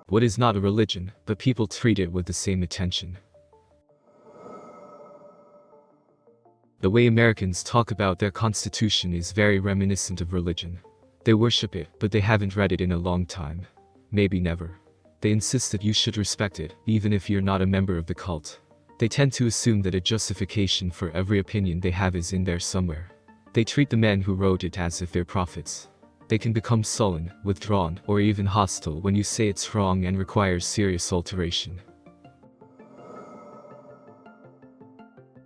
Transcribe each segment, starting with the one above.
What is not a religion, but people treat it with the same attention? The way Americans talk about their Constitution is very reminiscent of religion. They worship it, but they haven't read it in a long time. Maybe never. They insist that you should respect it, even if you're not a member of the cult. They tend to assume that a justification for every opinion they have is in there somewhere. They treat the men who wrote it as if they're prophets. They can become sullen, withdrawn, or even hostile when you say it's wrong and requires serious alteration.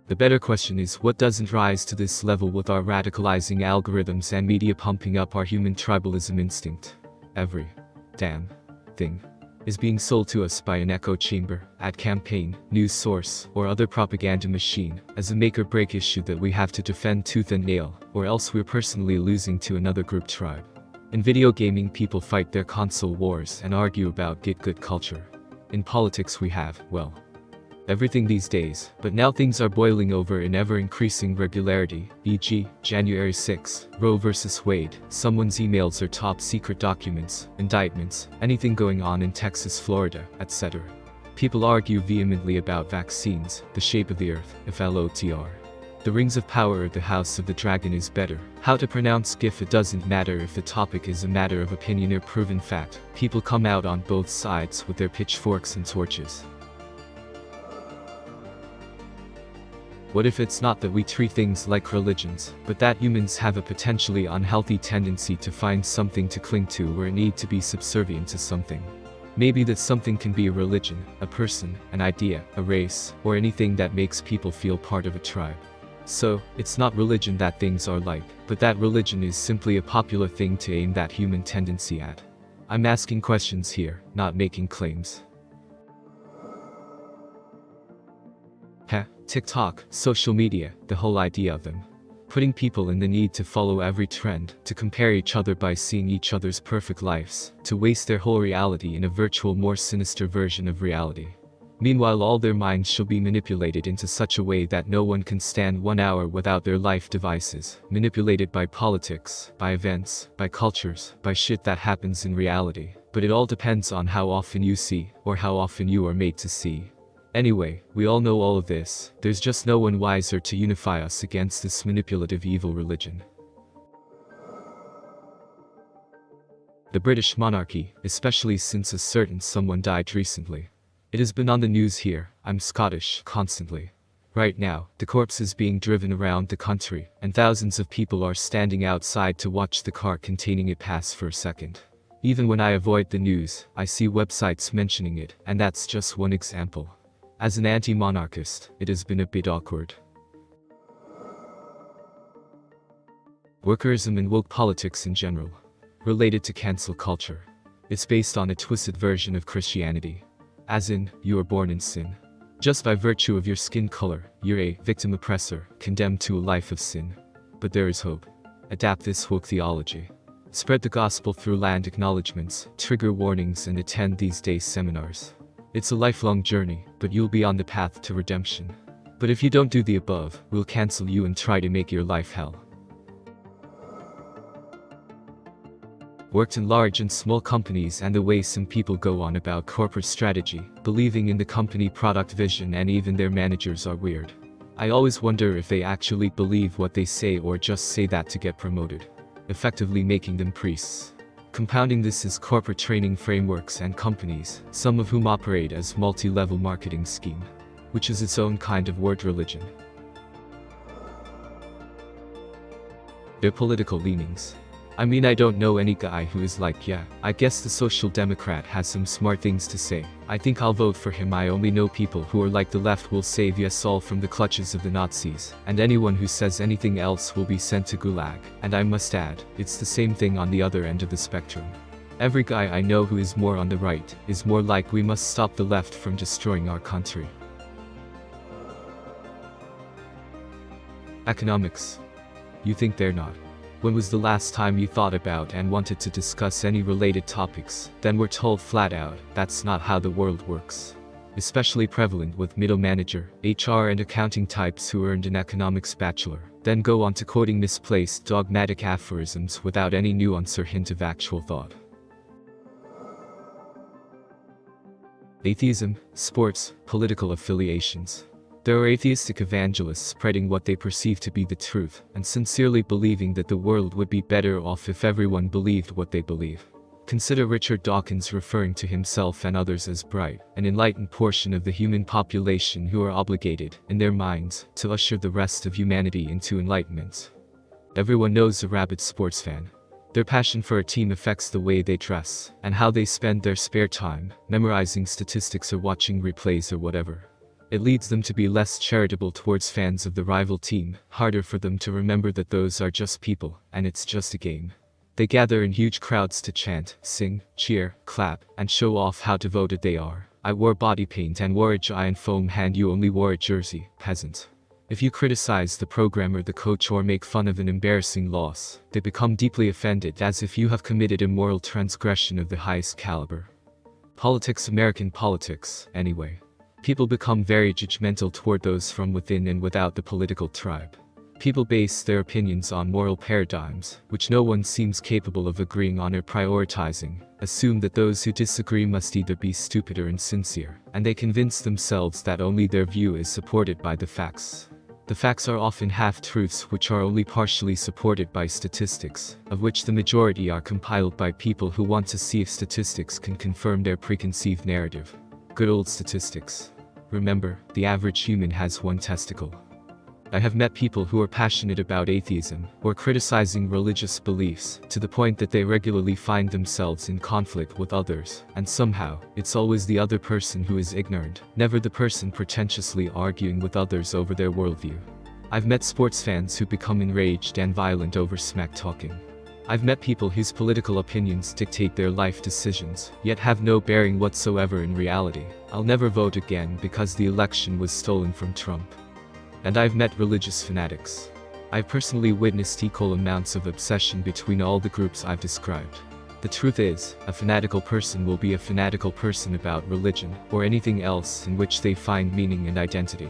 The better question is, what doesn't rise to this level with our radicalizing algorithms and media pumping up our human tribalism instinct? Every damn thing is being sold to us by an echo chamber, ad campaign, news source, or other propaganda machine as a make-or-break issue that we have to defend tooth and nail, or else we're personally losing to another group tribe. In video gaming, people fight their console wars and argue about get good culture. In politics we have, well, everything these days, but now things are boiling over in ever-increasing regularity, e.g., January 6, Roe vs. Wade, someone's emails or top-secret documents, indictments, anything going on in Texas, Florida, etc. People argue vehemently about vaccines, the shape of the earth, if LOTR. The rings of power or the house of the dragon is better. How to pronounce GIF? It doesn't matter if the topic is a matter of opinion or proven fact. People come out on both sides with their pitchforks and torches. What if it's not that we treat things like religions, but that humans have a potentially unhealthy tendency to find something to cling to or a need to be subservient to something? Maybe that something can be a religion, a person, an idea, a race, or anything that makes people feel part of a tribe. So, it's not religion that things are like, but that religion is simply a popular thing to aim that human tendency at. I'm asking questions here, not making claims. TikTok, social media, the whole idea of them. Putting people in the need to follow every trend, to compare each other by seeing each other's perfect lives, to waste their whole reality in a virtual, more sinister version of reality. Meanwhile, all their minds shall be manipulated into such a way that no one can stand 1 hour without their life devices, manipulated by politics, by events, by cultures, by shit that happens in reality. But it all depends on how often you see, or how often you are made to see. Anyway, we all know all of this. There's just no one wiser to unify us against this manipulative evil religion. The British monarchy, especially since a certain someone died recently. It has been on the news here, I'm Scottish, constantly. Right now, the corpse is being driven around the country, and thousands of people are standing outside to watch the car containing it pass for a second. Even when I avoid the news, I see websites mentioning it, and that's just one example. As an anti-monarchist, it has been a bit awkward. Workerism and woke politics in general. Related to cancel culture. It's based on a twisted version of Christianity. As in, you are born in sin. Just by virtue of your skin color, you're a victim oppressor, condemned to a life of sin. But there is hope. Adapt this woke theology. Spread the gospel through land acknowledgements, trigger warnings, and attend these days seminars. It's a lifelong journey, but you'll be on the path to redemption. But if you don't do the above, we'll cancel you and try to make your life hell. Worked in large and small companies, and the way some people go on about corporate strategy, believing in the company product vision, and even their managers are weird. I always wonder if they actually believe what they say or just say that to get promoted, effectively making them priests. Compounding this is corporate training frameworks and companies, some of whom operate as multi-level marketing scheme, which is its own kind of word religion. Their political leanings. I mean, I don't know any guy who is like, yeah, I guess the Social Democrat has some smart things to say. I think I'll vote for him. I only know people who are like the left will save us all from the clutches of the Nazis, and anyone who says anything else will be sent to Gulag. And I must add, it's the same thing on the other end of the spectrum. Every guy I know who is more on the right is more like we must stop the left from destroying our country. Economics. You think they're not? When was the last time you thought about and wanted to discuss any related topics? Then we're told flat out, that's not how the world works. Especially prevalent with middle manager, HR and accounting types who earned an economics bachelor, then go on to quoting misplaced dogmatic aphorisms without any nuance or hint of actual thought. Atheism, sports, political affiliations. There are atheistic evangelists spreading what they perceive to be the truth, and sincerely believing that the world would be better off if everyone believed what they believe. Consider Richard Dawkins referring to himself and others as bright, an enlightened portion of the human population who are obligated, in their minds, to usher the rest of humanity into enlightenment. Everyone knows a rabid sports fan. Their passion for a team affects the way they dress, and how they spend their spare time, memorizing statistics or watching replays or whatever. It leads them to be less charitable towards fans of the rival team, harder for them to remember that those are just people, and it's just a game. They gather in huge crowds to chant, sing, cheer, clap, and show off how devoted they are. I wore body paint and wore a giant foam hand, you only wore a jersey, peasant. If you criticize the program or the coach or make fun of an embarrassing loss, they become deeply offended as if you have committed a moral transgression of the highest caliber. Politics, American politics, anyway. People become very judgmental toward those from within and without the political tribe. People base their opinions on moral paradigms, which no one seems capable of agreeing on or prioritizing, assume that those who disagree must either be stupid or insincere, and they convince themselves that only their view is supported by the facts. The facts are often half-truths which are only partially supported by statistics, of which the majority are compiled by people who want to see if statistics can confirm their preconceived narrative. Good old statistics. Remember, the average human has one testicle. I have met people who are passionate about atheism, or criticizing religious beliefs, to the point that they regularly find themselves in conflict with others, and somehow, it's always the other person who is ignorant, never the person pretentiously arguing with others over their worldview. I've met sports fans who become enraged and violent over smack talking. I've met people whose political opinions dictate their life decisions, yet have no bearing whatsoever in reality. I'll never vote again because the election was stolen from Trump. And I've met religious fanatics. I've personally witnessed equal amounts of obsession between all the groups I've described. The truth is, a fanatical person will be a fanatical person about religion, or anything else in which they find meaning and identity.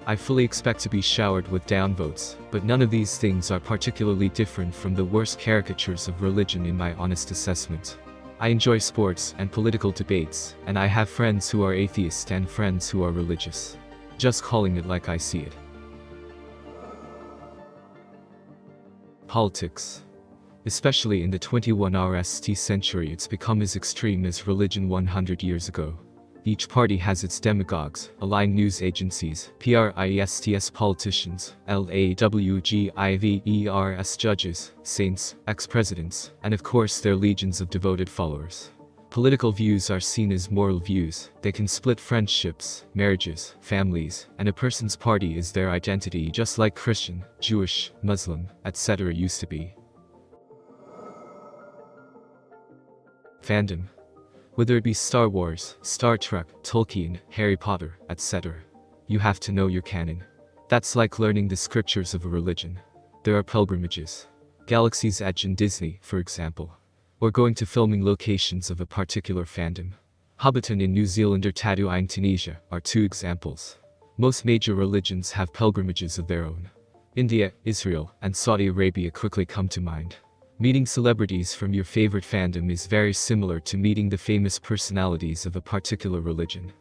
I fully expect to be showered with downvotes, but none of these things are particularly different from the worst caricatures of religion in my honest assessment. I enjoy sports and political debates, and I have friends who are atheists and friends who are religious. Just calling it like I see it. Politics. Especially in the 21st century, it's become as extreme as religion 100 years ago. Each party has its demagogues, aligned news agencies, PRISTS politicians, LAWGIVERS judges, saints, ex-presidents, and of course their legions of devoted followers. Political views are seen as moral views. They can split friendships, marriages, families, and a person's party is their identity, just like Christian, Jewish, Muslim, etc. used to be. Fandom. Whether it be Star Wars, Star Trek, Tolkien, Harry Potter, etc. You have to know your canon. That's like learning the scriptures of a religion. There are pilgrimages. Galaxy's Edge in Disney, for example. Or going to filming locations of a particular fandom. Hobbiton in New Zealand or Tattoo in Tunisia are two examples. Most major religions have pilgrimages of their own. India, Israel, and Saudi Arabia quickly come to mind. Meeting celebrities from your favorite fandom is very similar to meeting the famous personalities of a particular religion.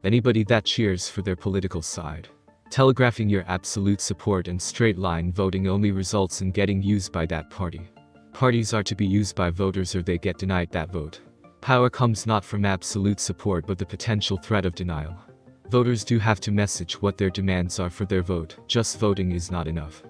Anybody that cheers for their political side. Telegraphing your absolute support and straight-line voting only results in getting used by that party. Parties are to be used by voters or they get denied that vote. Power comes not from absolute support but the potential threat of denial. Voters do have to message what their demands are for their vote. Just voting is not enough.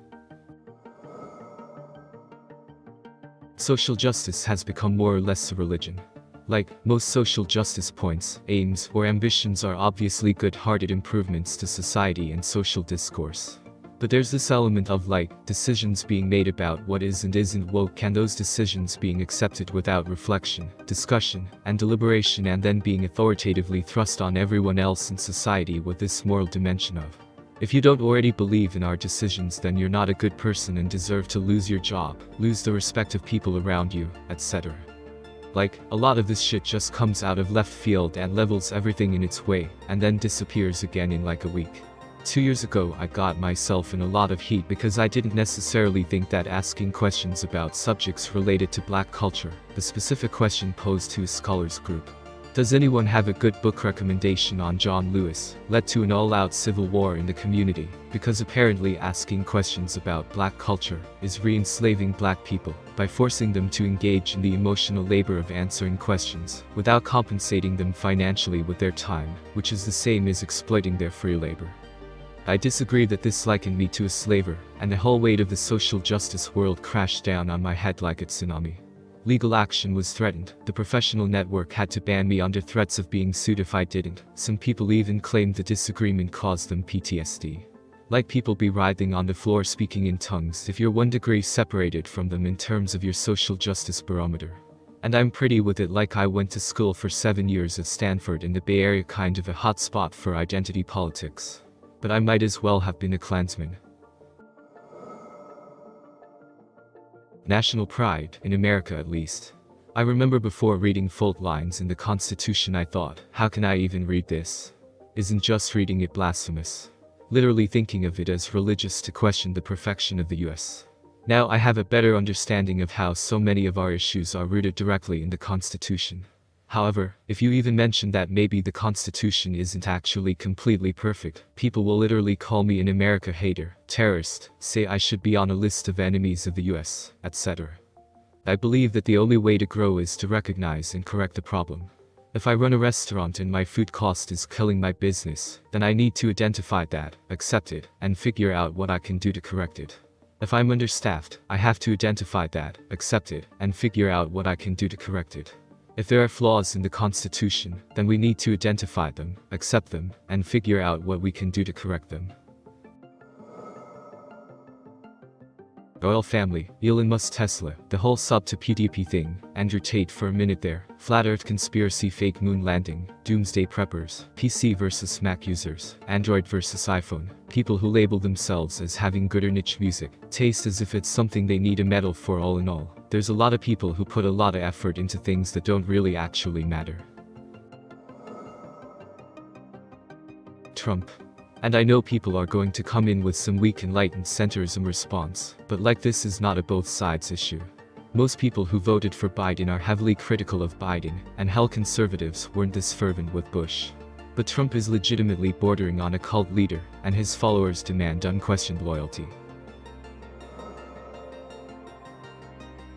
Social justice has become more or less a religion. Like most social justice points, aims, or ambitions are obviously good-hearted improvements to society and social discourse. But there's this element of decisions being made about what is and isn't woke, and those decisions being accepted without reflection, discussion, and deliberation, and then being authoritatively thrust on everyone else in society with this moral dimension of, if you don't already believe in our decisions, then you're not a good person and deserve to lose your job, lose the respect of people around you, etc. A lot of this shit just comes out of left field and levels everything in its way, and then disappears again in a week. 2 years ago I got myself in a lot of heat because I didn't necessarily think that asking questions about subjects related to black culture, the specific question posed to a scholars group, "Does anyone have a good book recommendation on John Lewis?" led to an all-out civil war in the community, because apparently asking questions about black culture is re-enslaving black people by forcing them to engage in the emotional labor of answering questions without compensating them financially with their time, which is the same as exploiting their free labor. I disagree that this likened me to a slaver, and the whole weight of the social justice world crashed down on my head like a tsunami. Legal action was threatened. The professional network had to ban me under threats of being sued if I didn't. Some people even claimed the disagreement caused them PTSD. Like people be writhing on the floor speaking in tongues if you're 1 degree separated from them in terms of your social justice barometer. And I'm pretty with it, like I went to school for 7 years at Stanford in the Bay Area, kind of a hot spot for identity politics. But I might as well have been a Klansman. National pride, in America at least. I remember before reading fault lines in the Constitution I thought, how can I even read this? Isn't just reading it blasphemous? Literally thinking of it as religious to question the perfection of the US. Now I have a better understanding of how so many of our issues are rooted directly in the Constitution. However, if you even mention that maybe the Constitution isn't actually completely perfect, people will literally call me an America hater, terrorist, say I should be on a list of enemies of the US, etc. I believe that the only way to grow is to recognize and correct the problem. If I run a restaurant and my food cost is killing my business, then I need to identify that, accept it, and figure out what I can do to correct it. If I'm understaffed, I have to identify that, accept it, and figure out what I can do to correct it. If there are flaws in the Constitution, then we need to identify them, accept them, and figure out what we can do to correct them. Royal family, Elon Musk, Tesla, the whole sub to PDP thing, Andrew Tate for a minute there, flat earth conspiracy, fake moon landing, doomsday preppers, PC versus Mac users, Android versus iPhone, people who label themselves as having good or niche music, taste as if it's something they need a medal for. All in all, there's a lot of people who put a lot of effort into things that don't really actually matter. Trump. And I know people are going to come in with some weak enlightened centrism response, but like this is not a both sides issue. Most people who voted for Biden are heavily critical of Biden, and hell, conservatives weren't this fervent with Bush. But Trump is legitimately bordering on a cult leader, and his followers demand unquestioned loyalty.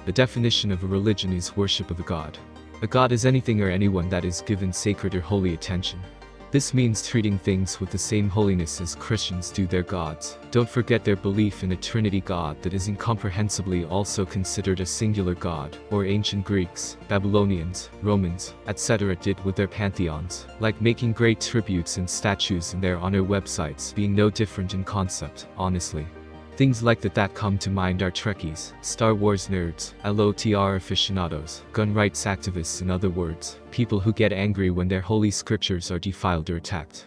The definition of a religion is worship of a god. A god is anything or anyone that is given sacred or holy attention. This means treating things with the same holiness as Christians do their gods. Don't forget their belief in a Trinity God that is incomprehensibly also considered a singular God, or ancient Greeks, Babylonians, Romans, etc. did with their pantheons, like making great tributes and statues in their honor websites, being no different in concept, honestly. Things like that come to mind are Trekkies, Star Wars nerds, LOTR aficionados, gun rights activists, in other words, people who get angry when their holy scriptures are defiled or attacked.